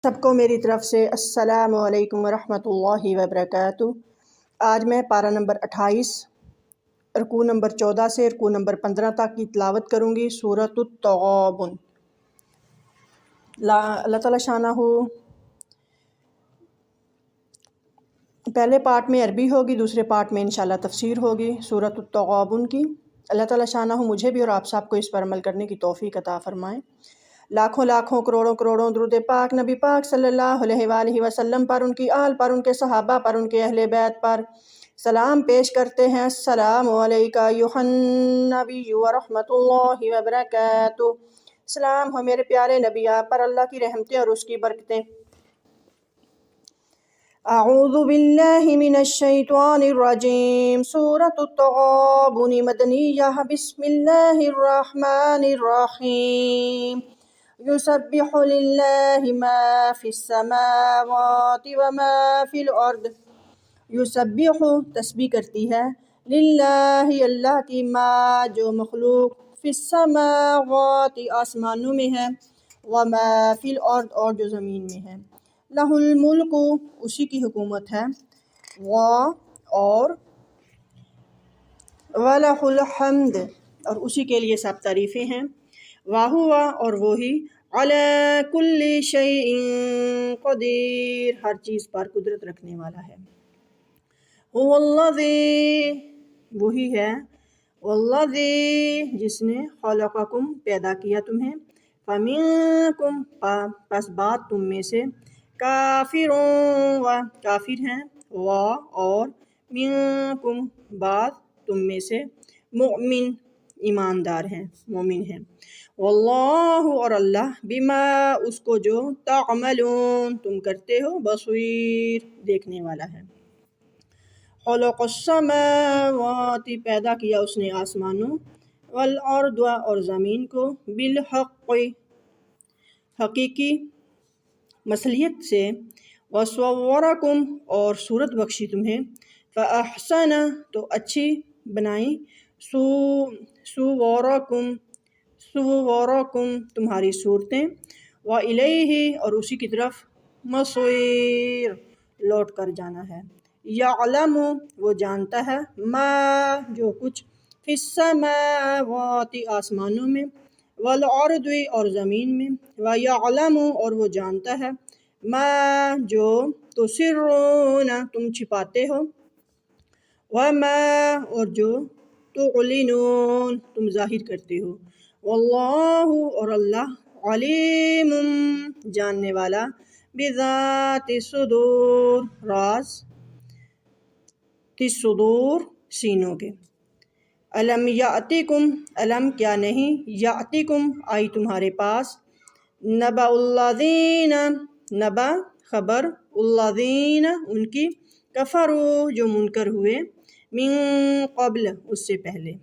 سب کو میری طرف سے السلام علیکم ورحمۃ اللہ وبرکاتہ۔ آج میں پارہ نمبر 28 رکوع نمبر 14 سے رکوع نمبر 15 تک کی تلاوت کروں گی سورۃ التغابن۔ اللہ تعالیٰ شانہ پہلے پارٹ میں عربی ہوگی، دوسرے پارٹ میں انشاءاللہ تفسیر ہوگی سورۃ التغابن کی۔ اللہ تعالیٰ شانہ مجھے بھی اور آپ سب کو اس پر عمل کرنے کی توفیق عطا فرمائیں۔ لاکھوں لاکھوں کروڑوں کروڑوں درود پاک نبی پاک صلی اللہ علیہ وآلہ وسلم پر، ان کی آل پر، ان کے صحابہ پر، ان کے اہل بیت پر سلام پیش کرتے ہیں۔ السلام علیکہ ایھا النبی ورحمۃ اللہ وبرکاتہ۔ سلام ہو میرے پیارے نبی، آپ پر اللہ کی رحمتیں اور اس کی برکتیں۔ اعوذ باللہ من الشیطان الرجیم۔ سورۃ التغابن مدنیہ۔ بسم اللہ الرحمن الرحیم۔ یسبح للہ ما فی السماوات وما فی الارض۔ یسبح تسبیح کرتی ہے، للہ اللہ کی، ما جو مخلوق، فی السماوات آسمانوں میں ہے، وما فی الارض اور جو زمین میں ہے، لہ الملک اسی کی حکومت ہے، اور وَلَہ الحمد اور اسی کے لیے سب تعریفیں ہیں، وَہُوَ اور وہی، عَلَى كُلِّ شَيْءٍ قدیر ہر چیز پر قدرت رکھنے والا ہے۔ هُوَ الَّذِي وہی ہے، وَالَّذِي جس نے، خَلَقَكُم پیدا کیا تمہیں، فَمِنكُم پس بعد تم میں سے، کافرون کافر ہیں، اور منکم بعد تم میں سے، مؤمن ایماندار ہیں، مومن ہیں۔ واللہ اور اللہ، بما اس کو جو، تعملون تم کرتے ہو، بصیر دیکھنے والا ہے۔ خلق السماوات پیدا کیا اس نے آسمانوں، والارض اور زمین کو، بالحق حقیقی مصلحت سے، وصورکم اور صورت بخشی تمہیں، فاحسن تو اچھی بنائی، صورکم تمہاری صورتیں، وإلیہ اور اسی کی طرف، مصیر لوٹ کر جانا ہے، یعلم وہ جانتا ہے، ما جو کچھ، فی السماوات آسمانوں میں، والارض اور زمین میں، ویعلم اور وہ جانتا ہے، ما جو تسرون تم چھپاتے ہو، وما اور جو تعلنون تم ظاہر کرتے ہو، واللہ اور اللہ، علیم جاننے والا، بذات الصدور راز الصدور سینوں کے۔ الم یاتکم الم کیا نہیں، یاتکم آئی تمہارے پاس، نبأ الذین نبأ خبر، الذین ان کی، کفروا جو منکر ہوئے، من قبل اس سے پہلے،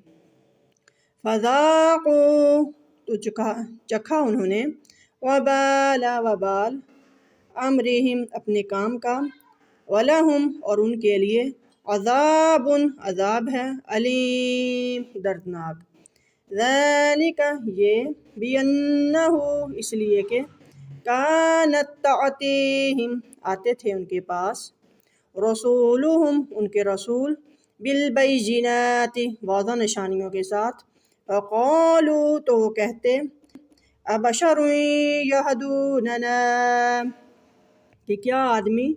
فذاقوا تو چکھا انہوں نے، وبال امرہم اپنے کام کا، ولہم اور ان کے لیے، عذاب عذاب ہے، علیم دردناک، ذالک یہ، بأنہ اس لیے کہ، کانت تأتیہم آتے تھے ان کے پاس، رسولہم ان کے رسول، بالبینات واضح نشانیوں کے ساتھ، فقالوا تو وہ کہتے، ابشر یہدوننا کہ کیا آدمی،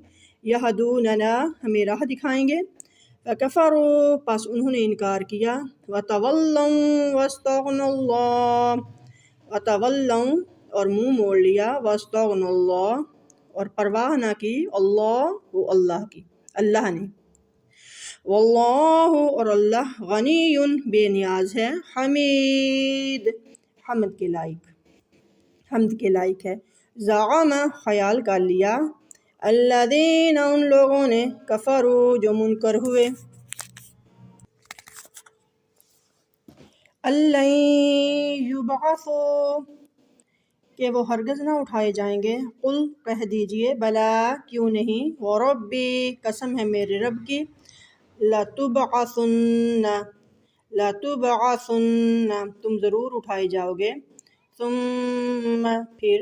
یہدوننا ہمیں راہ دکھائیں گے، فکفروا پس انہوں نے انکار کیا، وتولوا واستغنوا اللہ وتولوا اور منہ موڑ لیا، واستغنوا اللہ اور پرواہ نہ کی، اللہ وہ اللہ کی، اللہ نے، واللہ اور اللہ، غنی بے نیاز ہے، حمید حمد کے لائق ہے، زعم خیال کر لیا، الذین ان لوگوں نے، کفروا جو منکر ہوئے، الن یبعثوا کہ وہ ہرگز نہ اٹھائے جائیں گے، قل کہہ دیجئے، بلا کیوں نہیں، وربی قسم ہے میرے رب کی، لتبعثن تم ضرور اٹھائے جاؤ گے، ثم پھر،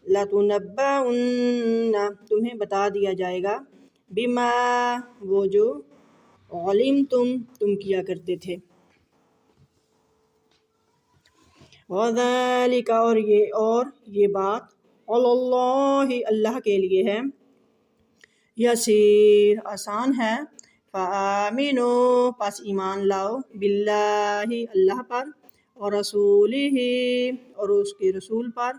لَتُنَبَّؤُنَّ تمہیں بتا دیا جائے گا بما وہ جو علمتم تم کیا کرتے تھے وَذَلِكَ اور یہ بات علی اللہ اللہ کے لیے ہے یسیر آسان ہے فآمنوا پس ایمان لاؤ باللہ اللہ پر اور رسولہ اور اس کے رسول پر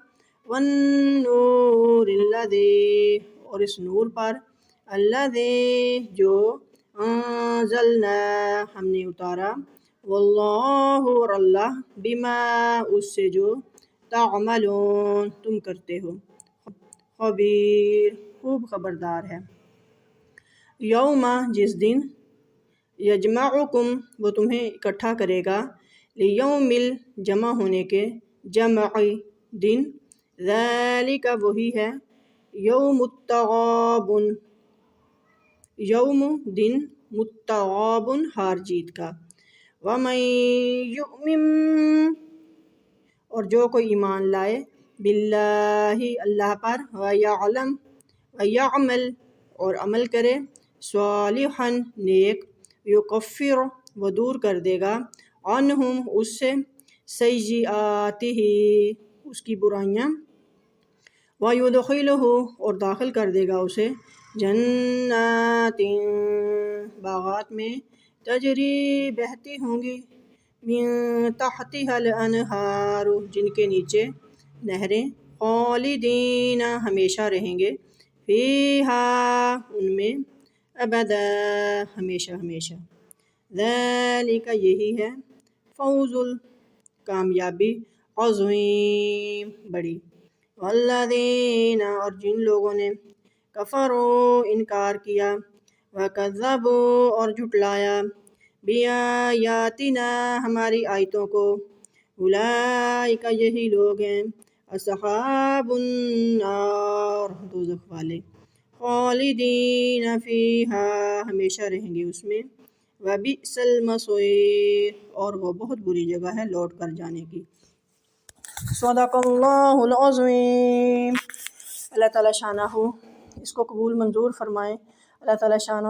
والنور الذی اور اس نور پر الذی جو انزلنا ہم نے اتارا واللہ اور اللہ بما اس سے جو تعملون تم کرتے ہو خبیر خوب خبردار ہے یوم جس دن یجمعکم وہ تمہیں اکٹھا کرے گا لیوم جمع ہونے کے جمعی دن ذالک وہی ہے یوم التغابن یوم دن متغابن ہار جیت کا ومن یؤمن اور جو کوئی ایمان لائے باللہ اللہ پر ویعمل اور عمل کرے صالحا نیک یکفر وہ دور کر دے گا عنہم اس سے سیئاتہ اس کی برائیاں ویدخلہ اور داخل کر دے گا اسے جنات باغات میں تجری بہتی ہوں گی من تحتها الانہار جن کے نیچے نہریں خالدین ہمیشہ رہیں گے فیہا ان میں ابدا ہمیشہ ہمیشہ ذالک یہی ہے فوز کامیابی عظیم بڑی والذین اور جن لوگوں نے کفروا انکار کیا وکذبوا اور جھٹلایا بیایاتنا ہماری آیتوں کو اولئک یہی لوگ ہیں اصحاب النار دوزخ والے خالدین فیہا ہمیشہ رہیں گے اس میں وبئس المصیر اور وہ بہت بری جگہ ہے لوٹ کر جانے کی صدق اللہ العظیم اللہ تعالیٰ شانہ اس کو قبول منظور فرمائے اللہ تعالیٰ شانہ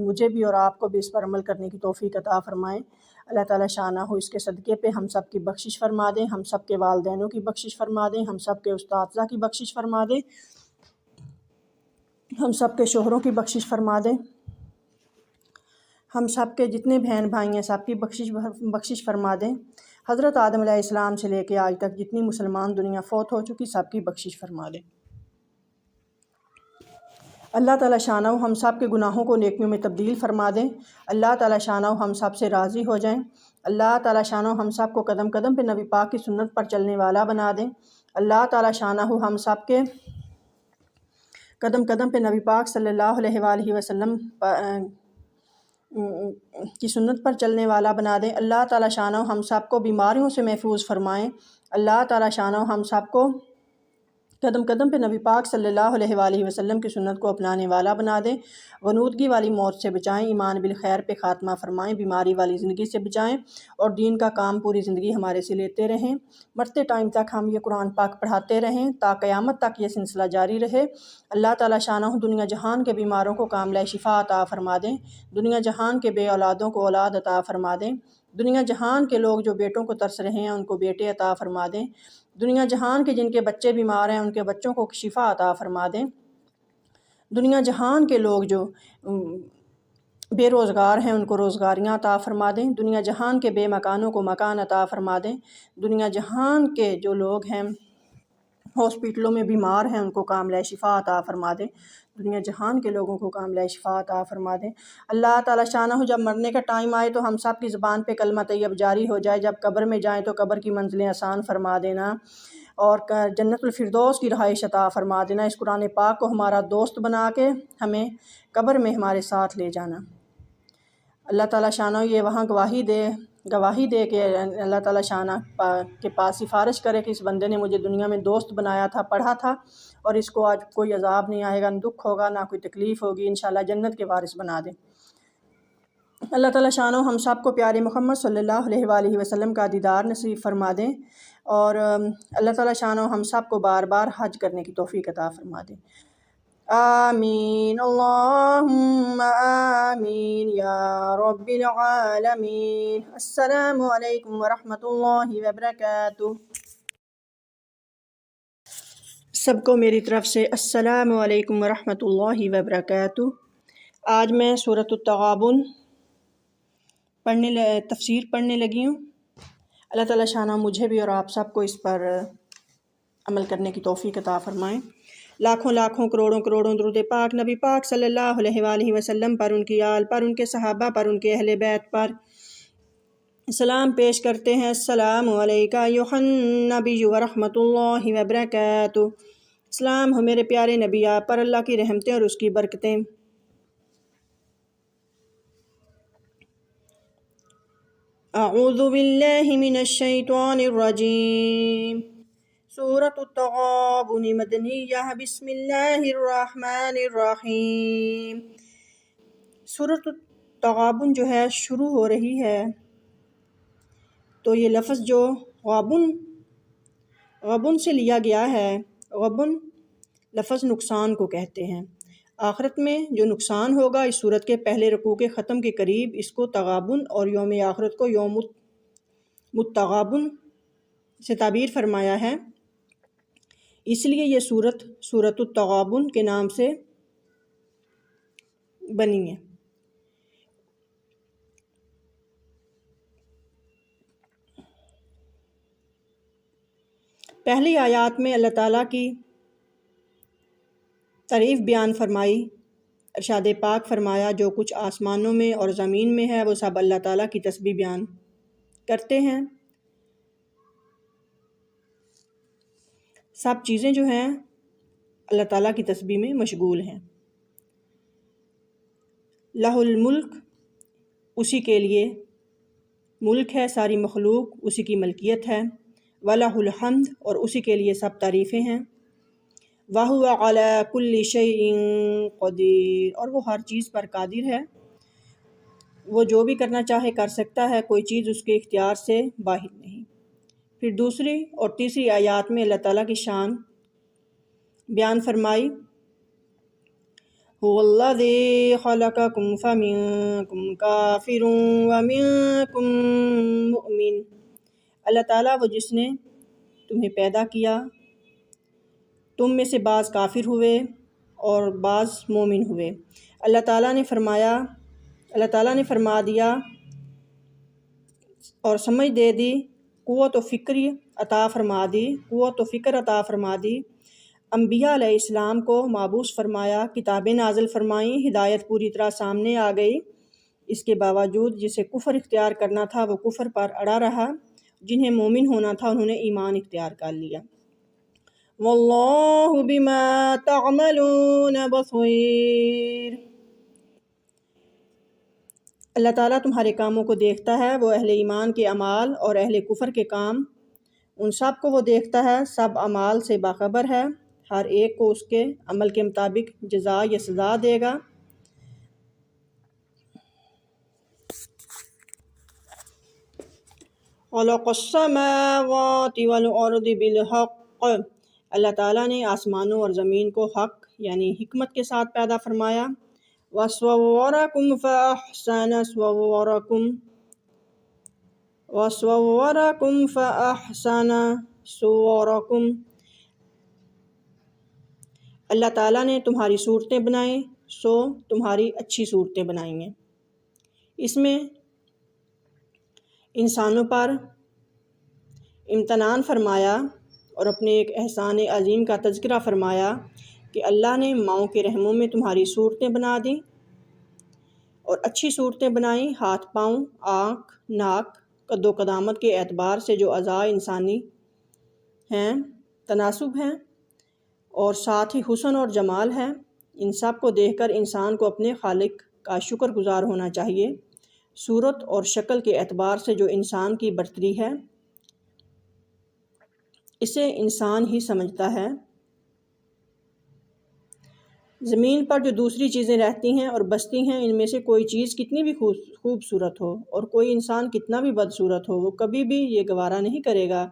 مجھے بھی اور آپ کو بھی اس پر عمل کرنے کی توفیق عطا فرمائے اللہ تعالیٰ شانہ اس کے صدقے پہ ہم سب کی بخشش فرما دیں ہم سب کے والدینوں کی بخشش فرما دیں ہم سب کے اساتذہ کی بخشش فرما دیں ہم سب کے شوہروں کی بخشش فرما دیں ہم سب کے جتنے بہن بھائی ہیں سب کی بخشش فرما دیں حضرت آدم علیہ السلام سے لے کے آج تک جتنی مسلمان دنیا فوت ہو چکی سب کی بخشش فرما دیں اللہ تعالیٰ شانہ ہم سب کے گناہوں کو نیکیوں میں تبدیل فرما دیں اللہ تعالیٰ شانہ ہم سب سے راضی ہو جائیں اللہ تعالیٰ شانہ ہم سب کو قدم قدم پہ نبی پاک کی سنت پر چلنے والا بنا دیں اللہ تعالیٰ شانہ ہم سب کے قدم قدم پہ نبی پاک صلی اللہ علیہ وآلہ وسلم کی سنت پر چلنے والا بنا دیں اللہ تعالیٰ شانہ ہم سب کو بیماریوں سے محفوظ فرمائیں اللہ تعالیٰ شانہ ہم سب کو قدم قدم پہ نبی پاک صلی اللہ علیہ وآلہ وسلم کی سنت کو اپنانے والا بنا دیں غنودگی والی موت سے بچائیں ایمان بالخیر پہ خاتمہ فرمائیں بیماری والی زندگی سے بچائیں اور دین کا کام پوری زندگی ہمارے سے لیتے رہیں مرتے ٹائم تک ہم یہ قرآن پاک پڑھاتے رہیں تا قیامت تک یہ سلسلہ جاری رہے اللہ تعالیٰ شانہ دنیا جہان کے بیماروں کو کاملہ شفا عطا فرما دیں دنیا جہان کے بے اولادوں کو اولاد عطا فرما دیں دنیا جہان کے لوگ جو بیٹوں کو ترس رہے ہیں ان کو بیٹے عطا فرما دیں دنیا جہان کے جن کے بچے بیمار ہیں ان کے بچوں کو شفا عطا فرما دیں دنیا جہان کے لوگ جو بے روزگار ہیں ان کو روزگاریاں عطا فرما دیں دنیا جہان کے بے مکانوں کو مکان عطا فرما دیں دنیا جہان کے جو لوگ ہیں ہاسپٹلوں میں بیمار ہیں ان کو کاملہ شفا عطا فرما دیں دنیا جہان کے لوگوں کو کاملہ شفا عطا فرما دیں اللہ تعالیٰ شانہ جب مرنے کا ٹائم آئے تو ہم سب کی زبان پہ کلمہ طیب جاری ہو جائے جب قبر میں جائیں تو قبر کی منزلیں آسان فرما دینا اور جنت الفردوس کی رہائش عطا فرما دینا اس قرآن پاک کو ہمارا دوست بنا کے ہمیں قبر میں ہمارے ساتھ لے جانا اللہ تعالیٰ شانہ یہ وہاں گواہی دے کہ اللہ تعالیٰ شانہ کے پاس سفارش کرے کہ اس بندے نے مجھے دنیا میں دوست بنایا تھا پڑھا تھا اور اس کو آج کوئی عذاب نہیں آئے گا نہ دکھ ہوگا نہ کوئی تکلیف ہوگی انشاءاللہ جنت کے وارث بنا دے اللہ تعالیٰ شانہ ہم سب کو پیارے محمد صلی اللہ علیہ وآلہ وسلم کا دیدار نصیب فرما دیں اور اللہ تعالیٰ شان و ہم سب کو بار بار حج کرنے کی توفیق عطا فرما دے۔ آمین اللہم آمین یا رب العالمین۔ السلام علیکم ورحمۃ اللہ وبرکاتہ۔ سب کو میری طرف سے السلام علیکم ورحمۃ اللہ وبرکاتہ۔ آج میں سورۃ التغابن تفسیر پڑھنے لگی ہوں۔ اللہ تعالیٰ شانہ مجھے بھی اور آپ سب کو اس پر عمل کرنے کی توفیق عطا فرمائیں۔ لاکھوں لاکھوں کروڑوں کروڑوں درود پاک نبی پاک صلی اللہ علیہ وآلہ وسلم پر، ان کی آل پر، ان کے صحابہ پر، ان کے اہل بیت پر سلام پیش کرتے ہیں۔ السلام علیکہ ایھا النبی ورحمۃ اللہ وبرکاتہ۔ سلام ہو میرے پیارے نبی، آپ پر اللہ کی رحمتیں اور اس کی برکتیں۔ اعوذ باللہ من الشیطان الرجیم۔ سورۃ التغابن مدنیہ، بسم اللہ الرحمن الرحیم۔ سورۃ التغابن جو ہے شروع ہو رہی ہے، تو یہ لفظ جو غبن سے لیا گیا ہے، غبن لفظ نقصان کو کہتے ہیں۔ آخرت میں جو نقصان ہوگا اس صورت کے پہلے رکوع کے ختم کے قریب، اس کو تغابن اور یوم آخرت کو یوم التغابن سے تعبیر فرمایا ہے، اس لیے یہ سورۃ التغابن کے نام سے بنی ہے۔ پہلی آیات میں اللہ تعالیٰ کی تعریف بیان فرمائی، ارشاد پاک فرمایا جو کچھ آسمانوں میں اور زمین میں ہے وہ سب اللہ تعالیٰ کی تسبیح بیان کرتے ہیں۔ سب چیزیں جو ہیں اللہ تعالیٰ کی تسبیح میں مشغول ہیں۔ لہ الملک، اسی کے لیے ملک ہے، ساری مخلوق اسی کی ملکیت ہے۔ وَلَہ الحمد، اور اسی کے لیے سب تعریفیں ہیں۔ وَهُوَ عَلَى كُلِّ شَيْءٍ قَدِيرٌ، اور وہ ہر چیز پر قادر ہے، وہ جو بھی کرنا چاہے کر سکتا ہے، کوئی چیز اس کے اختیار سے باہر نہیں۔ پھر دوسری اور تیسری آیات میں اللہ تعالیٰ کی شان بیان فرمائی، هُوَ الَّذِي خَلَقَكُمْ فَمِنْكُمْ كَافِرٌ وَمِنْكُمْ مُؤْمِنٌ، اللہ تعالیٰ وہ جس نے تمہیں پیدا کیا، تم میں سے بعض کافر ہوئے اور بعض مومن ہوئے۔ اللہ تعالیٰ نے فرما دیا اور سمجھ دے دی، قوت و فکر عطا فرما دی، انبیاء علیہ السلام کو مابعوث فرمایا، کتابیں نازل فرمائیں، ہدایت پوری طرح سامنے آ گئی۔ اس کے باوجود جسے کفر اختیار کرنا تھا وہ کفر پر اڑا رہا، جنہیں مومن ہونا تھا انہوں نے ایمان اختیار کر لیا۔ واللہ بما تعملون بصیر، اللہ تعالیٰ تمہارے کاموں کو دیکھتا ہے، وہ اہل ایمان کے اعمال اور اہل کفر کے کام، ان سب کو وہ دیکھتا ہے، سب اعمال سے باخبر ہے، ہر ایک کو اس کے عمل کے مطابق جزا یا سزا دے گا۔ خلق السماوات والارض بالحق، اللہ تعالیٰ نے آسمانوں اور زمین کو حق یعنی حکمت کے ساتھ پیدا فرمایا۔ وَصَوَّرَكُمْ فَأَحْسَنَ صُوَرَكُمْ، اللہ تعالیٰ نے تمہاری صورتیں بنائیں سو تمہاری اچھی صورتیں بنائی ہیں۔ اس میں انسانوں پر امتنان فرمایا اور اپنے ایک احسان عظیم کا تذکرہ فرمایا کہ اللہ نے ماؤں کے رحموں میں تمہاری صورتیں بنا دیں اور اچھی صورتیں بنائیں، ہاتھ پاؤں، آنکھ، ناک، قد و قدامت کے اعتبار سے جو اعضاء انسانی ہیں تناسب ہیں، اور ساتھ ہی حسن اور جمال ہے۔ ان سب کو دیکھ کر انسان کو اپنے خالق کا شکر گزار ہونا چاہیے۔ صورت اور شکل کے اعتبار سے جو انسان کی برتری ہے اسے انسان ہی سمجھتا ہے۔ زمین پر جو دوسری چیزیں رہتی ہیں اور بستی ہیں، ان میں سے کوئی چیز کتنی بھی خوبصورت ہو اور کوئی انسان کتنا بھی بدصورت ہو، وہ کبھی بھی یہ گوارا نہیں کرے گا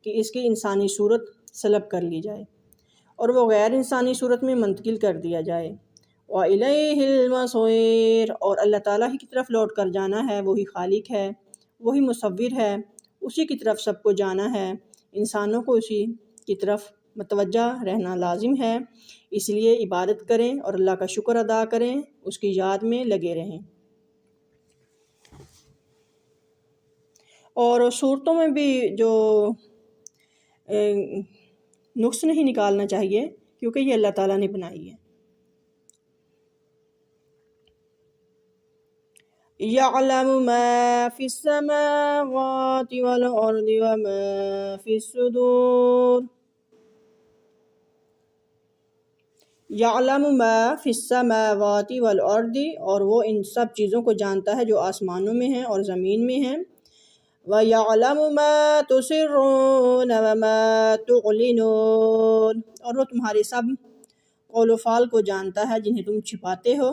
کہ اس کی انسانی صورت سلب کر لی جائے اور وہ غیر انسانی صورت میں منتقل کر دیا جائے۔ وَإِلَيْهِ الْمَصِيرُ، اور اللہ تعالیٰ ہی کی طرف لوٹ کر جانا ہے، وہی خالق ہے، وہی مصور ہے، اسی کی طرف سب کو جانا ہے، انسانوں کو اسی کی طرف متوجہ رہنا لازم ہے۔ اس لیے عبادت کریں اور اللہ کا شکر ادا کریں، اس کی یاد میں لگے رہیں۔ اور صورتوں میں بھی جو نقص نہیں نکالنا چاہیے، کیونکہ یہ اللہ تعالیٰ نے بنائی ہے۔ يَعْلَمُ مَا فِي السَّمَاوَاتِ وَالْأَرْضِ وَمَا فِي الصُّدُورِ۔ يَعْلَمُ مَا فِي السَّمَاوَاتِ وَالْأَرْضِ، اور وہ ان سب چیزوں کو جانتا ہے جو آسمانوں میں ہیں اور زمین میں ہیں۔ وَيَعْلَمُ مَا تُسِرُّونَ وَمَا تُعْلِنُونَ، اور وہ تمہارے سب قول و فعال کو جانتا ہے، جنہیں تم چھپاتے ہو،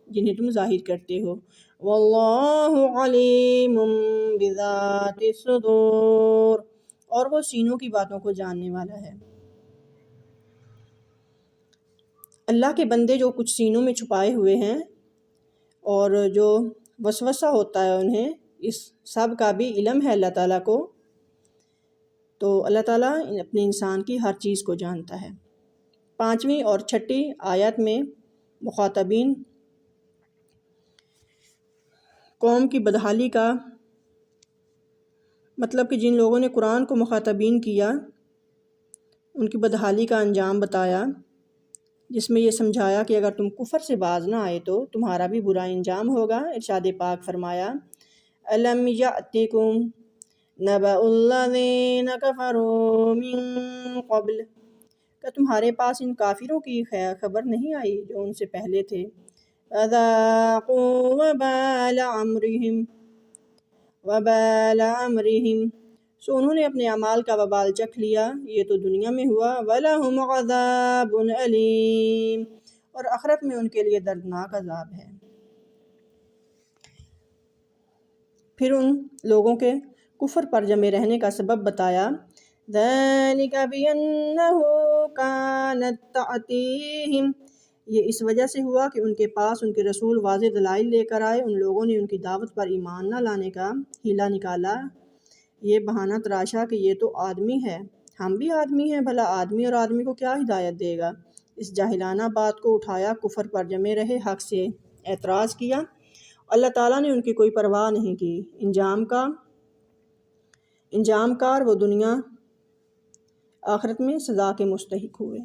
جنہیں تم ظاہر کرتے ہو۔ وَاللَّهُ عَلِيمٌ بِذَاتِ الصُّدُورِ، اور وہ سینوں کی باتوں کو جاننے والا ہے۔ اللہ کے بندے جو کچھ سینوں میں چھپائے ہوئے ہیں اور جو وسوسہ ہوتا ہے انہیں، اس سب کا بھی علم ہے اللہ تعالیٰ کو۔ تو اللہ تعالیٰ اپنے انسان کی ہر چیز کو جانتا ہے۔ 5ویں اور 6ٹھی آیت میں مخاطبین قوم کی بدحالی کا مطلب کہ جن لوگوں نے قرآن کو مخاطبین کیا ان کی بدحالی کا انجام بتایا، جس میں یہ سمجھایا کہ اگر تم کفر سے باز نہ آئے تو تمہارا بھی برا انجام ہوگا۔ ارشاد پاک فرمایا، أَلَمْ يَأْتِكُمْ نَبَأُ الَّذِينَ كَفَرُوا مِن قَبْلُ، کہ تمہارے پاس ان کافروں کی خبر نہیں آئی جو ان سے پہلے تھے۔ فَذَاقُوا وَبَالَ أَمْرِهِمْ، سو انہوں نے اپنے اعمال کا وبال چکھ لیا، یہ تو دنیا میں ہوا۔ وَلَهُمْ عَذَابٌ أَلِيمٌ، اور آخرت میں ان کے لیے دردناک عذاب ہے۔ پھر ان لوگوں کے کفر پر جمے رہنے کا سبب بتایا، ذَلِكَ بِأَنَّهُ كَانَتْ تَأْتِيهِمْ، یہ اس وجہ سے ہوا کہ ان کے پاس ان کے رسول واضح دلائل لے کر آئے، ان لوگوں نے ان کی دعوت پر ایمان نہ لانے کا ہیلا نکالا، یہ بہانہ تراشا کہ یہ تو آدمی ہے، ہم بھی آدمی ہیں، بھلا آدمی اور آدمی کو کیا ہدایت دے گا۔ اس جاہلانہ بات کو اٹھایا، کفر پر جمے رہے، حق سے اعتراض کیا، اللہ تعالیٰ نے ان کی کوئی پرواہ نہیں کی۔ انجام کار وہ دنیا آخرت میں سزا کے مستحق ہوئے۔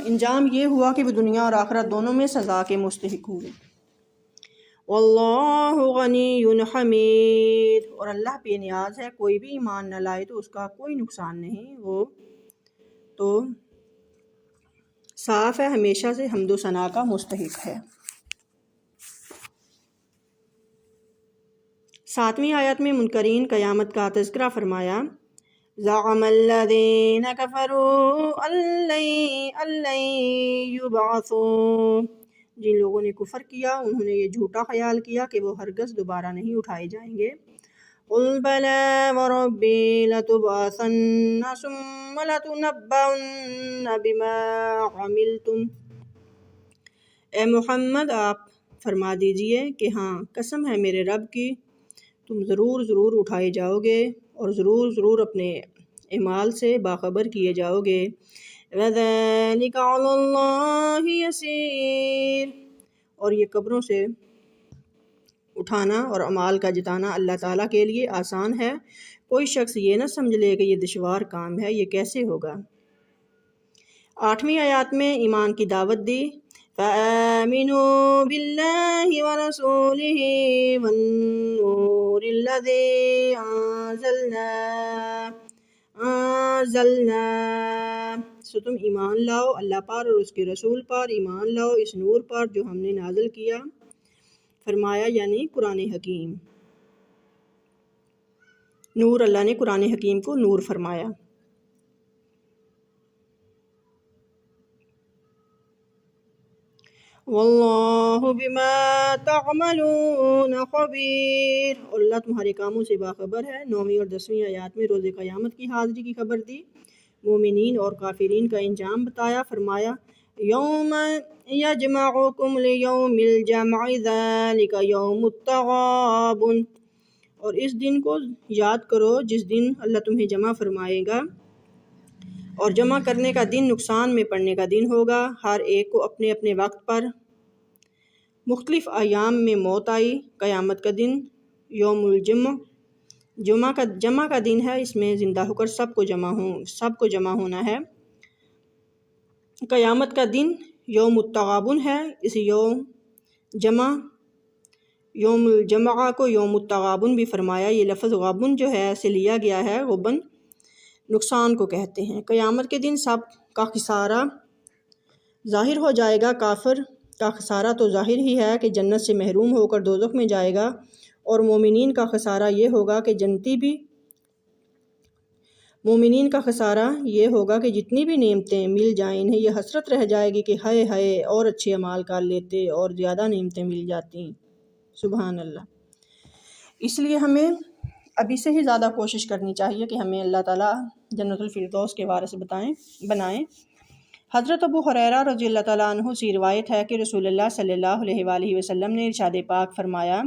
انجام یہ ہوا کہ وہ دنیا اور آخرت دونوں میں سزا کے مستحق ہوئے۔ واللہ غنی حمید، اور اللہ بے نیاز ہے، کوئی بھی ایمان نہ لائے تو اس کا کوئی نقصان نہیں، وہ تو صاف ہے، ہمیشہ سے حمد و ثنا کا مستحق ہے۔ 7ویں آیت میں منکرین قیامت کا تذکرہ فرمایا، زعم الذین کفروا ان لن یبعثوا، جن لوگوں نے کفر کیا انہوں نے یہ جھوٹا خیال کیا کہ وہ ہرگز دوبارہ نہیں اٹھائے جائیں گے۔ قل بلی وربی لتبعثن ثم لتنبؤن بما عملتم، اے محمد آپ فرما دیجئے کہ ہاں، قسم ہے میرے رب کی، تم ضرور اٹھائے جاؤ گے اور ضرور اپنے اعمال سے باخبر کیے جاؤ گے۔ وَذَلِكَ عَلَى اللَّهِ يَسِيرٌ، اور یہ قبروں سے اٹھانا اور اعمال کا جتانا اللہ تعالیٰ کے لیے آسان ہے، کوئی شخص یہ نہ سمجھ لے کہ یہ دشوار کام ہے، یہ کیسے ہوگا۔ 8ویں آیات میں ایمان کی دعوت دی، فَآمِنُوا بِاللَّهِ وَرَسُولِهِ وَالنُّورِ الَّذِي أَنزَلْنَا، سو تم ایمان لاؤ اللہ پر اور اس کے رسول پر، ایمان لاؤ اس نور پر جو ہم نے نازل کیا، فرمایا یعنی قرآن حکیم۔ نور، اللہ نے قرآن حکیم کو نور فرمایا۔ واللہ بما تعملون خبیر، اور اللہ تمہارے کاموں سے باخبر ہے۔ 9ویں اور 10ویں آیات میں روز قیامت کی حاضری کی خبر دی، مومنین اور کافرین کا انجام بتایا، فرمایا یوم یجمعکم لیوم الجمع ذالک یوم التغابن، اور اس دن کو یاد کرو جس دن اللہ تمہیں جمع فرمائے گا، اور جمع کرنے کا دن نقصان میں پڑنے کا دن ہوگا۔ ہر ایک کو اپنے اپنے وقت پر مختلف ایام میں موت آئی۔ قیامت کا دن یوم الجمع جمع کا دن ہے، اس میں زندہ ہو کر سب کو جمع ہونا ہے۔ قیامت کا دن یوم التغابن ہے، اس یوم الجمع کو یوم التغابن بھی فرمایا۔ یہ لفظ غابن جو ہے سے لیا گیا ہے، غبن نقصان کو کہتے ہیں۔ قیامت کے دن سب کا خسارہ ظاہر ہو جائے گا۔ کافر کا خسارہ تو ظاہر ہی ہے کہ جنت سے محروم ہو کر دوزخ میں جائے گا، اور مومنین کا خسارہ یہ ہوگا کہ جتنی بھی نعمتیں مل جائیں انہیں یہ حسرت رہ جائے گی کہ ہائے ہائے اور اچھے اعمال کر لیتے اور زیادہ نعمتیں مل جاتی۔ سبحان اللہ۔ اس لیے ہمیں ابھی سے ہی زیادہ کوشش کرنی چاہیے کہ ہمیں اللہ تعالیٰ جنت الفردوس کے وارث بنائیں۔ حضرت ابو ہریرہ رضی اللہ تعالیٰ عنہ سے روایت ہے کہ رسول اللہ صلی اللہ علیہ وآلہ وسلم نے ارشاد پاک فرمایا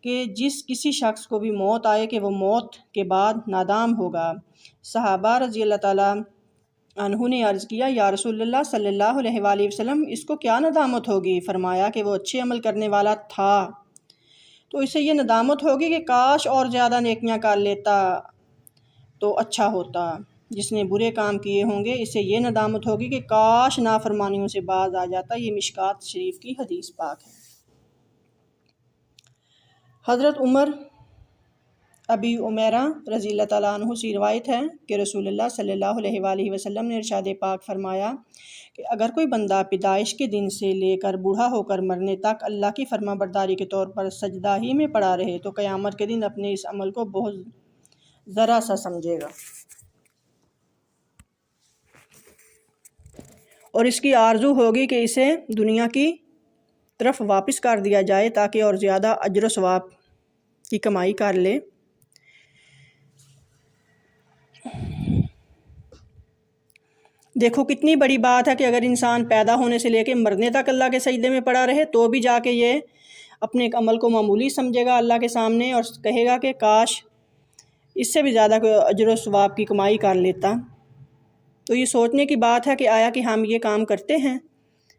کہ کسی شخص کو بھی موت آئے کہ وہ موت کے بعد نادام ہوگا۔ صحابہ رضی اللہ تعالیٰ عنہ نے عرض کیا یا رسول اللہ صلی اللہ علیہ وآلہ وسلم، اس کو کیا ندامت ہوگی؟ فرمایا کہ وہ اچھے عمل کرنے والا تھا تو اسے یہ ندامت ہوگی کہ کاش اور زیادہ نیکیاں کر لیتا تو اچھا ہوتا۔ جس نے برے کام کیے ہوں گے اسے یہ ندامت ہوگی کہ کاش نافرمانیوں سے باز آ جاتا۔ یہ مشکات شریف کی حدیث پاک ہے۔ حضرت عمر ابی عمیرہ رضی اللہ تعالیٰ عنہ سے روایت ہے کہ رسول اللہ صلی اللہ علیہ وآلہ وسلم نے ارشاد پاک فرمایا کہ اگر کوئی بندہ پیدائش کے دن سے لے کر بوڑھا ہو کر مرنے تک اللہ کی فرما برداری کے طور پر سجدہ ہی میں پڑا رہے تو قیامت کے دن اپنے اس عمل کو بہت ذرا سا سمجھے گا، اور اس کی آرزو ہوگی کہ اسے دنیا کی طرف واپس کر دیا جائے تاکہ اور زیادہ اجر و ثواب کی کمائی کر لے۔ دیکھو کتنی بڑی بات ہے کہ اگر انسان پیدا ہونے سے لے کے مرنے تک اللہ کے سجدے میں پڑا رہے تو بھی جا کے یہ اپنے ایک عمل کو معمولی سمجھے گا اللہ کے سامنے، اور کہے گا کہ کاش اس سے بھی زیادہ کوئی اجر و ثواب کی کمائی کر لیتا۔ تو یہ سوچنے کی بات ہے کہ آیا کہ ہم یہ کام کرتے ہیں؟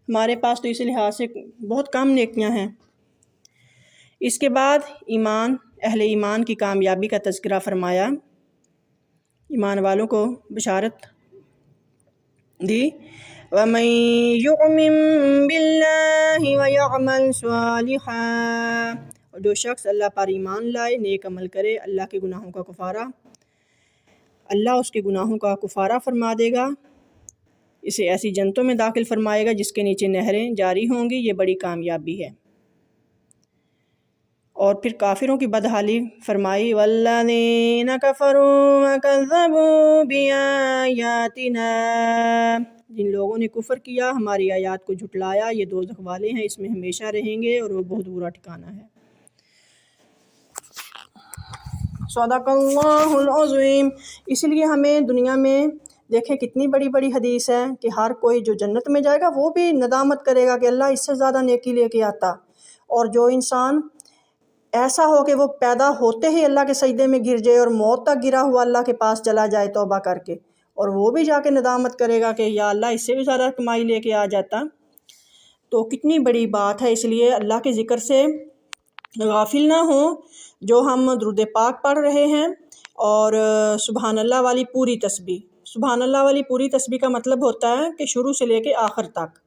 ہمارے پاس تو اس لحاظ سے بہت کم نیکیاں ہیں۔ اس کے بعد اہل ایمان کی کامیابی کا تذکرہ فرمایا، ایمان والوں کو بشارت دی۔ وَمَن يُؤْمِن بِاللَّهِ وَيَعْمَلْ صَالِحًا، اور جو شخص اللہ پر ایمان لائے، نیک عمل کرے، اللہ اس کے گناہوں کا کفارہ فرما دے گا، اسے ایسی جنتوں میں داخل فرمائے گا جس کے نیچے نہریں جاری ہوں گی۔ یہ بڑی کامیابی ہے۔ اور پھر کافروں کی بدحالی فرمائی، وَالَّذِينَ كَفَرُوا وَكَذَّبُوا بِآيَاتِنَا، جن لوگوں نے کفر کیا ہماری آیات کو جھٹلایا یہ دوزخ والے ہیں، اس میں ہمیشہ رہیں گے اور وہ بہت برا ٹھکانہ ہے۔ صدق اللہ العظیم۔ اس لیے ہمیں دنیا میں دیکھیں کتنی بڑی بڑی حدیث ہے کہ ہر کوئی جو جنت میں جائے گا وہ بھی ندامت کرے گا کہ اللہ اس سے زیادہ نیکی لے کے آتا، اور جو انسان ایسا ہو کہ وہ پیدا ہوتے ہی اللہ کے سجدے میں گر جائے اور موت تک گرا ہوا اللہ کے پاس چلا جائے توبہ کر کے، اور وہ بھی جا کے ندامت کرے گا کہ یا اللہ اس سے بھی زیادہ کمائی لے کے آ جاتا، تو کتنی بڑی بات ہے۔ اس لیے اللہ کے ذکر سے غافل نہ ہوں۔ جو ہم درود پاک پڑھ رہے ہیں اور سبحان اللہ والی پوری تسبیح، سبحان اللہ والی پوری تسبیح کا مطلب ہوتا ہے کہ شروع سے لے کے آخر تک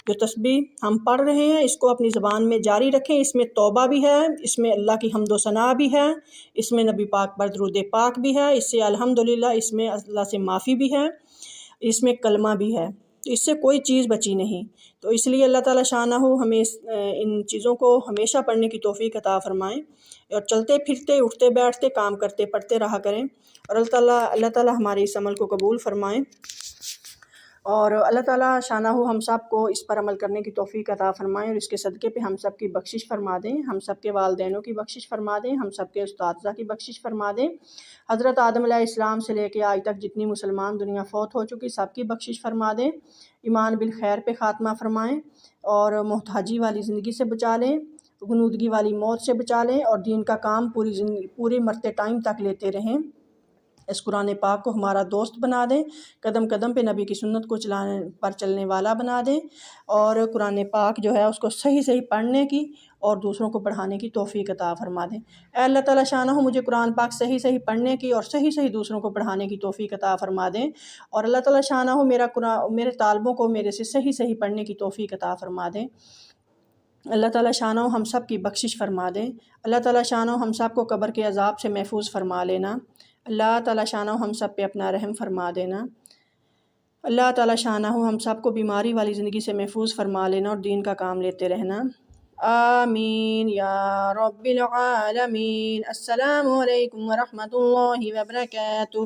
جو تسبیح ہم پڑھ رہے ہیں اس کو اپنی زبان میں جاری رکھیں۔ اس میں توبہ بھی ہے، اس میں اللہ کی حمد و ثنا بھی ہے، اس میں نبی پاک پر درود پاک بھی ہے، اس سے الحمدللہ اس میں اللہ سے معافی بھی ہے، اس میں کلمہ بھی ہے، تو اس سے کوئی چیز بچی نہیں۔ تو اس لیے اللہ تعالیٰ شانہ ہمیں ان چیزوں کو ہمیشہ پڑھنے کی توفیق عطا فرمائیں، اور چلتے پھرتے اٹھتے بیٹھتے کام کرتے پڑھتے رہا کریں، اور اللہ تعالیٰ ہمارے اس عمل کو قبول فرمائیں۔ اور اللہ تعالیٰ شانہ ہم سب کو اس پر عمل کرنے کی توفیق عطا فرمائیں، اور اس کے صدقے پہ ہم سب کی بخشش فرما دیں، ہم سب کے والدینوں کی بخشش فرما دیں، ہم سب کے اساتذہ کی بخشش فرما دیں، حضرت آدم علیہ السلام سے لے کے آج تک جتنی مسلمان دنیا فوت ہو چکی سب کی بخشش فرما دیں، ایمان بالخیر پہ خاتمہ فرمائیں، اور محتاجی والی زندگی سے بچا لیں، غنودگی والی موت سے بچا لیں، اور دین کا کام پورے مرتے ٹائم تک لیتے رہیں۔ اس قرآن پاک کو ہمارا دوست بنا دیں، قدم قدم پہ نبی کی سنت کو چلنے والا بنا دیں، اور قرآن پاک جو ہے اس کو صحیح صحیح پڑھنے کی اور دوسروں کو پڑھانے کی توفیق عطا فرما دیں۔ اے اللہ تعالیٰ شانہ مجھے قرآن پاک صحیح صحیح پڑھنے کی اور صحیح صحیح دوسروں کو پڑھانے کی توفیق عطا فرما دیں، اور اللہ تعالیٰ شانہ میرے طالبوں کو میرے سے صحیح صحیح پڑھنے کی توفیق عطا فرما دیں۔ اللہ تعالیٰ شانہ ہم سب کی بخشش فرما دیں۔ اللہ تعالیٰ شانہ ہم سب کو قبر کے عذاب سے محفوظ فرما لینا۔ اللہ تعالیٰ شانہ ہم سب پہ اپنا رحم فرما دینا۔ اللہ تعالیٰ شانہ ہم سب کو بیماری والی زندگی سے محفوظ فرما لینا اور دین کا کام لیتے رہنا۔ آمین یا رب العالمین۔ السلام علیکم ورحمۃ اللہ وبرکاتہ۔